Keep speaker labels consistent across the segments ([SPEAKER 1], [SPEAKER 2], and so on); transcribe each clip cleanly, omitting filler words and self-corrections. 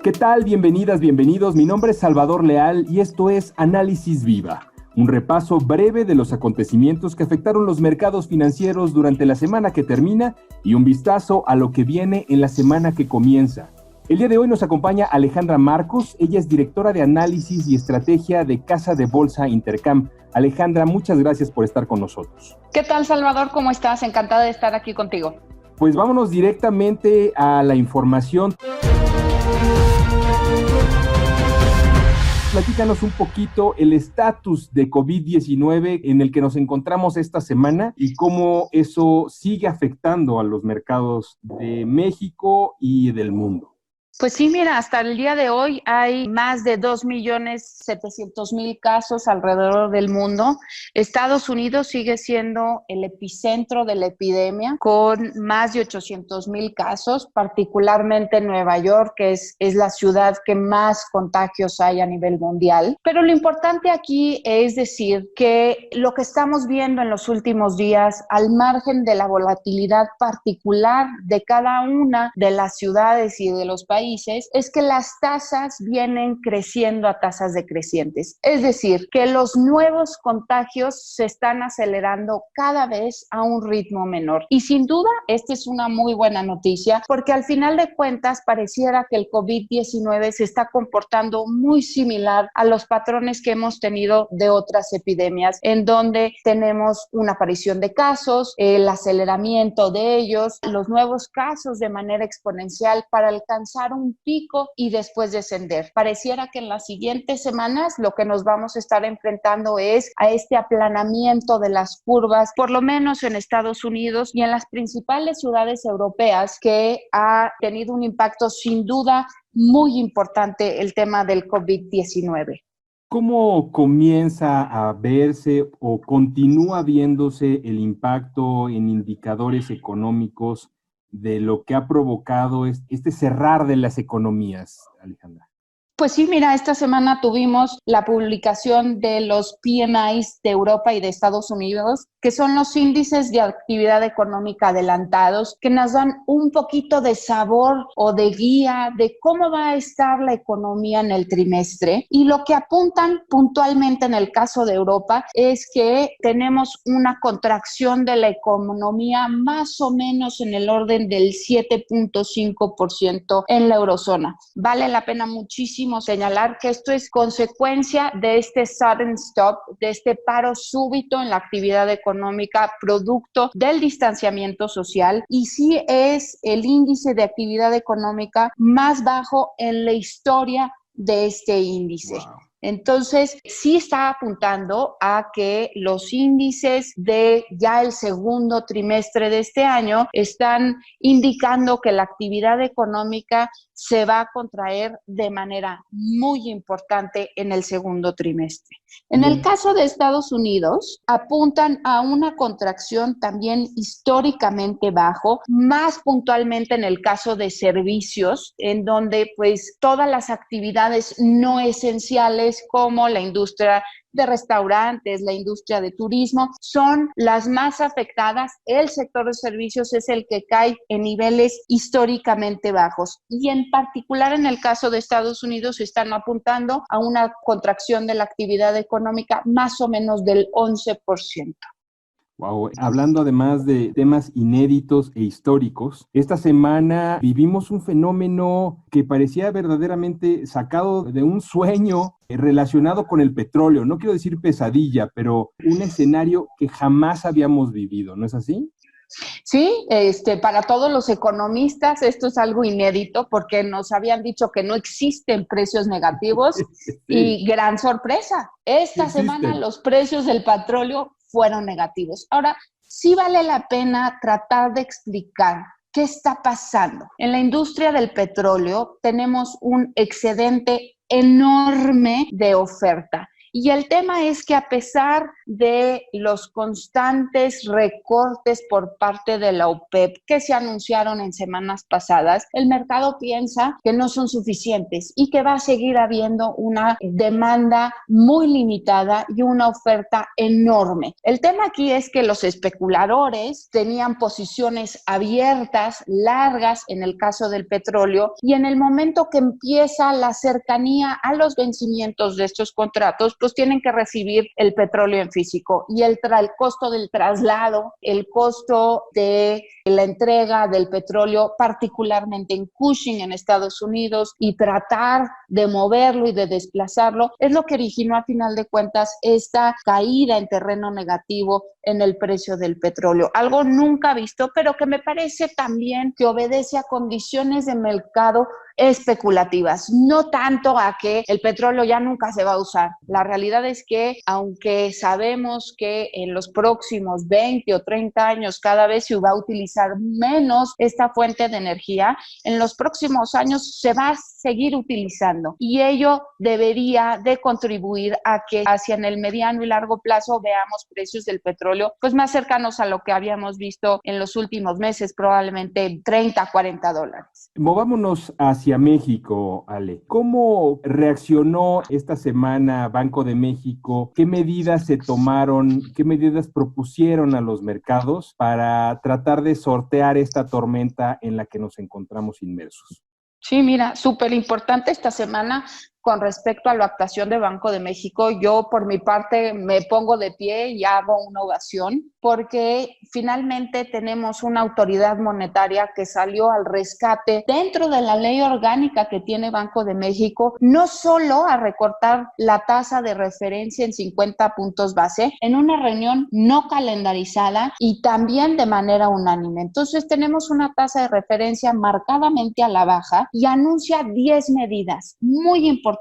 [SPEAKER 1] ¿Qué tal? Bienvenidas, bienvenidos. Mi nombre es Salvador Leal y esto es Análisis Viva, un repaso breve de los acontecimientos que afectaron los mercados financieros durante la semana que termina y un vistazo a lo que viene en la semana que comienza. El día de hoy nos acompaña Alejandra Marcos. Ella es directora de análisis y estrategia de Casa de Bolsa Intercam. Alejandra, muchas gracias por estar con nosotros.
[SPEAKER 2] ¿Qué tal, Salvador? ¿Cómo estás? Encantada de estar aquí contigo.
[SPEAKER 1] Pues vámonos directamente a la información. Platícanos un poquito el estatus de COVID-19 en el que nos encontramos esta semana y cómo eso sigue afectando a los mercados de México y del mundo.
[SPEAKER 2] Pues sí, mira, hasta el día de hoy hay más de 2.700.000 casos alrededor del mundo. Estados Unidos sigue siendo el epicentro de la epidemia con más de 800.000 casos, particularmente en Nueva York, que es la ciudad que más contagios hay a nivel mundial. Pero lo importante aquí es decir que lo que estamos viendo en los últimos días, al margen de la volatilidad particular de cada una de las ciudades y de los países, es que las tasas vienen creciendo a tasas decrecientes. Es decir, que los nuevos contagios se están acelerando cada vez a un ritmo menor. Y sin duda, esta es una muy buena noticia porque al final de cuentas pareciera que el COVID-19 se está comportando muy similar a los patrones que hemos tenido de otras epidemias, en donde tenemos una aparición de casos, el aceleramiento de ellos, los nuevos casos de manera exponencial para alcanzar un pico y después descender. Pareciera que en las siguientes semanas lo que nos vamos a estar enfrentando es a este aplanamiento de las curvas, por lo menos en Estados Unidos y en las principales ciudades europeas, que ha tenido un impacto sin duda muy importante el tema del COVID-19.
[SPEAKER 1] ¿Cómo comienza a verse o continúa viéndose el impacto en indicadores económicos de lo que ha provocado este cerrar de las economías, Alejandra?
[SPEAKER 2] Pues sí, mira, esta semana tuvimos la publicación de los PMIs de Europa y de Estados Unidos, que son los índices de actividad económica adelantados, que nos dan un poquito de sabor o de guía de cómo va a estar la economía en el trimestre. Y lo que apuntan puntualmente en el caso de Europa es que tenemos una contracción de la economía más o menos en el orden del 7.5% en la eurozona. Vale la pena muchísimo señalar que esto es consecuencia de este sudden stop, de este paro súbito en la actividad económica producto del distanciamiento social, y sí es el índice de actividad económica más bajo en la historia de este índice. Wow. Entonces, sí está apuntando a que los índices de ya el segundo trimestre de este año están indicando que la actividad económica se va a contraer de manera muy importante en el segundo trimestre. En el caso de Estados Unidos, apuntan a una contracción también históricamente bajo, más puntualmente en el caso de servicios, en donde pues todas las actividades no esenciales como la industria de restaurantes, la industria de turismo, son las más afectadas. El sector de servicios es el que cae en niveles históricamente bajos. Y en particular en el caso de Estados Unidos están apuntando a una contracción de la actividad económica más o menos del 11%.
[SPEAKER 1] Wow. Hablando además de temas inéditos e históricos, esta semana vivimos un fenómeno que parecía verdaderamente sacado de un sueño relacionado con el petróleo. No quiero decir pesadilla, pero un escenario que jamás habíamos vivido, ¿no es así?
[SPEAKER 2] Sí, para todos los economistas esto es algo inédito porque nos habían dicho que no existen precios negativos sí. Y gran sorpresa, esta semana los precios del petróleo fueron negativos. Ahora, sí vale la pena tratar de explicar qué está pasando. En la industria del petróleo tenemos un excedente enorme de oferta. Y el tema es que a pesar de los constantes recortes por parte de la OPEP que se anunciaron en semanas pasadas, el mercado piensa que no son suficientes y que va a seguir habiendo una demanda muy limitada y una oferta enorme. El tema aquí es que los especuladores tenían posiciones abiertas, largas en el caso del petróleo, y en el momento que empieza la cercanía a los vencimientos de estos contratos, pues tienen que recibir el petróleo en físico y el costo del traslado, el costo de la entrega del petróleo, particularmente en Cushing en Estados Unidos, y tratar de moverlo y de desplazarlo, es lo que originó a final de cuentas esta caída en terreno negativo en el precio del petróleo. Algo nunca visto, pero que me parece también que obedece a condiciones de mercado especulativas, no tanto a que el petróleo ya nunca se va a usar. La realidad es que, aunque sabemos que en los próximos 20 o 30 años cada vez se va a utilizar menos esta fuente de energía, en los próximos años se va a seguir utilizando, y ello debería de contribuir a que hacia en el mediano y largo plazo veamos precios del petróleo pues más cercanos a lo que habíamos visto en los últimos meses, probablemente $30, $40.
[SPEAKER 1] Movámonos hacia México, Ale. ¿Cómo reaccionó esta semana Banco de México? ¿Qué medidas se tomaron? ¿Qué medidas propusieron a los mercados para tratar de sortear esta tormenta en la que nos encontramos inmersos?
[SPEAKER 2] Sí, mira, súper importante esta semana con respecto a la actuación de Banco de México. Yo, por mi parte, me pongo de pie y hago una ovación, porque finalmente tenemos una autoridad monetaria que salió al rescate dentro de la ley orgánica que tiene Banco de México, no solo a recortar la tasa de referencia en 50 puntos base, en una reunión no calendarizada y también de manera unánime. Entonces tenemos una tasa de referencia marcadamente a la baja y anuncia 10 medidas muy importantes,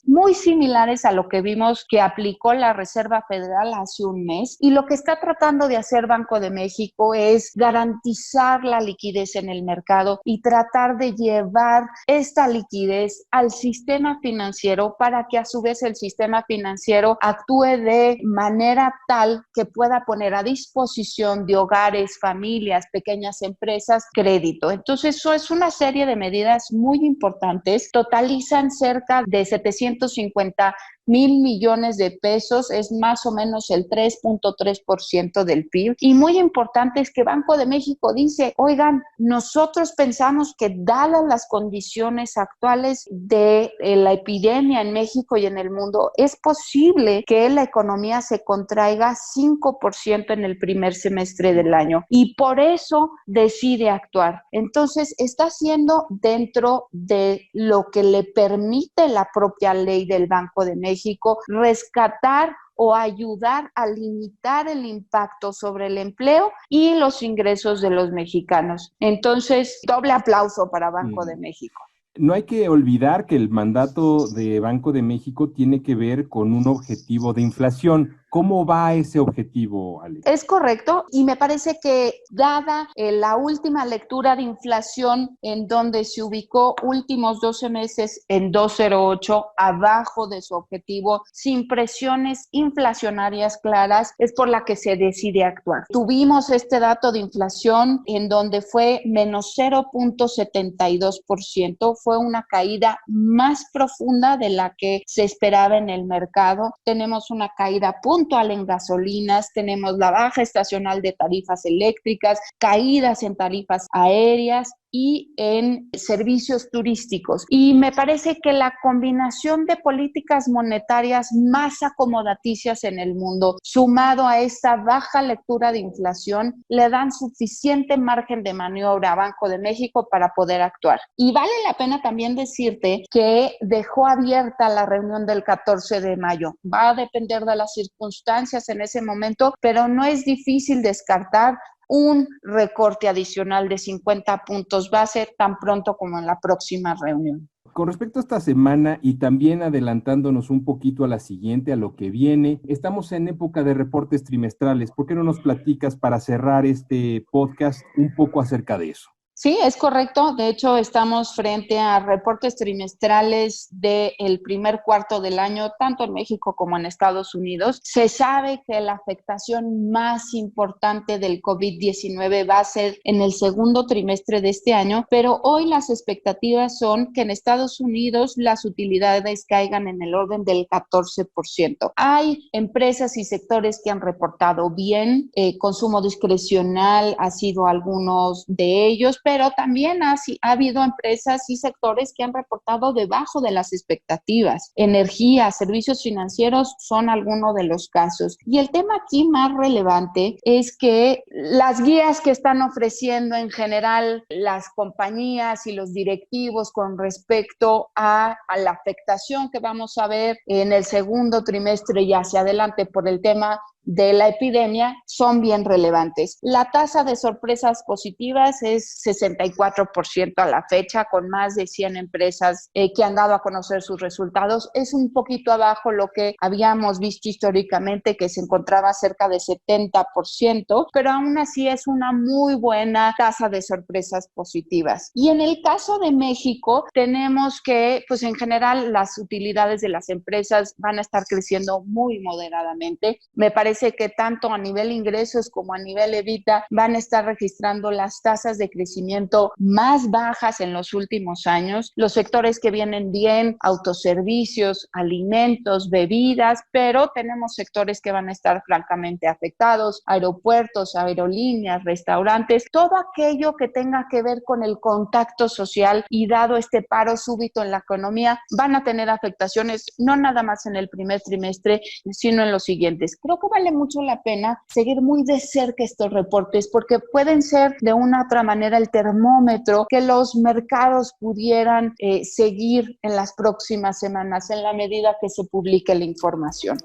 [SPEAKER 2] muy similares a lo que vimos que aplicó la Reserva Federal hace un mes, y lo que está tratando de hacer Banco de México es garantizar la liquidez en el mercado y tratar de llevar esta liquidez al sistema financiero para que a su vez el sistema financiero actúe de manera tal que pueda poner a disposición de hogares, familias, pequeñas empresas, crédito. Entonces, eso es una serie de medidas muy importantes, totalizan cerca de 750,000 millones de pesos, es más o menos el 3.3% del PIB. Y muy importante es que Banco de México dice, oigan, nosotros pensamos que dadas las condiciones actuales de la epidemia en México y en el mundo, es posible que la economía se contraiga 5% en el primer semestre del año, y por eso decide actuar. Entonces, está haciendo dentro de lo que le permite la propia ley del Banco de México rescatar o ayudar a limitar el impacto sobre el empleo y los ingresos de los mexicanos. Entonces, doble aplauso para Banco de México.
[SPEAKER 1] No hay que olvidar que el mandato de Banco de México tiene que ver con un objetivo de inflación. ¿Cómo va ese objetivo, Ale?
[SPEAKER 2] Es correcto, y me parece que dada la última lectura de inflación, en donde se ubicó últimos 12 meses en 2,08, abajo de su objetivo, sin presiones inflacionarias claras, es por la que se decide actuar. Tuvimos este dato de inflación en donde fue menos 0.72%, fue una caída más profunda de la que se esperaba en el mercado. Tenemos una caída puntual en gasolinas, tenemos la baja estacional de tarifas eléctricas, caídas en tarifas aéreas y en servicios turísticos. Y me parece que la combinación de políticas monetarias más acomodaticias en el mundo, sumado a esta baja lectura de inflación, le dan suficiente margen de maniobra a Banco de México para poder actuar. Y vale la pena también decirte que dejó abierta la reunión del 14 de mayo. Va a depender de las circunstancias en ese momento, pero no es difícil descartar un recorte adicional de 50 puntos base tan pronto como en la próxima reunión.
[SPEAKER 1] Con respecto a esta semana y también adelantándonos un poquito a la siguiente, a lo que viene, estamos en época de reportes trimestrales. ¿Por qué no nos platicas para cerrar este podcast un poco acerca de eso?
[SPEAKER 2] Sí, es correcto. De hecho, estamos frente a reportes trimestrales del primer cuarto del año, tanto en México como en Estados Unidos. Se sabe que la afectación más importante del COVID-19 va a ser en el segundo trimestre de este año, pero hoy las expectativas son que en Estados Unidos las utilidades caigan en el orden del 14%. Hay empresas y sectores que han reportado bien, consumo discrecional ha sido algunos de ellos, pero también ha habido empresas y sectores que han reportado debajo de las expectativas. Energía, servicios financieros son algunos de los casos. Y el tema aquí más relevante es que las guías que están ofreciendo en general las compañías y los directivos con respecto a la afectación que vamos a ver en el segundo trimestre y hacia adelante por el tema de la epidemia son bien relevantes. La tasa de sorpresas positivas es 64% a la fecha, con más de 100 empresas que han dado a conocer sus resultados. Es un poquito abajo lo que habíamos visto históricamente, que se encontraba cerca de 70%, pero aún así es una muy buena tasa de sorpresas positivas. Y en el caso de México, tenemos que, pues en general, las utilidades de las empresas van a estar creciendo muy moderadamente. Me parece que tanto a nivel ingresos como a nivel EBITDA van a estar registrando las tasas de crecimiento más bajas en los últimos años. Los sectores que vienen bien, autoservicios, alimentos, bebidas, pero tenemos sectores que van a estar francamente afectados, aeropuertos, aerolíneas, restaurantes, todo aquello que tenga que ver con el contacto social, y dado este paro súbito en la economía, van a tener afectaciones no nada más en el primer trimestre, sino en los siguientes. Creo que vale mucho la pena seguir muy de cerca estos reportes, porque pueden ser de una u otra manera el termómetro que los mercados pudieran seguir en las próximas semanas en la medida que se publique la información.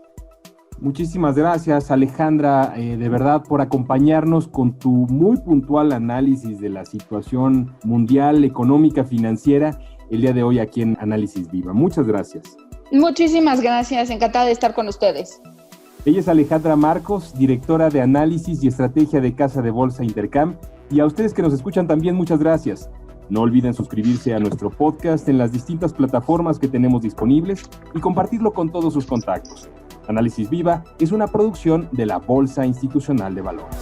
[SPEAKER 1] Muchísimas gracias, Alejandra, de verdad, por acompañarnos con tu muy puntual análisis de la situación mundial, económica, financiera, el día de hoy aquí en Análisis Viva. Muchas gracias.
[SPEAKER 2] Muchísimas gracias, encantada de estar con ustedes.
[SPEAKER 1] Ella es Alejandra Marcos, directora de Análisis y Estrategia de Casa de Bolsa Intercam. Y a ustedes que nos escuchan también, muchas gracias. No olviden suscribirse a nuestro podcast en las distintas plataformas que tenemos disponibles y compartirlo con todos sus contactos. Análisis Viva es una producción de la Bolsa Institucional de Valores.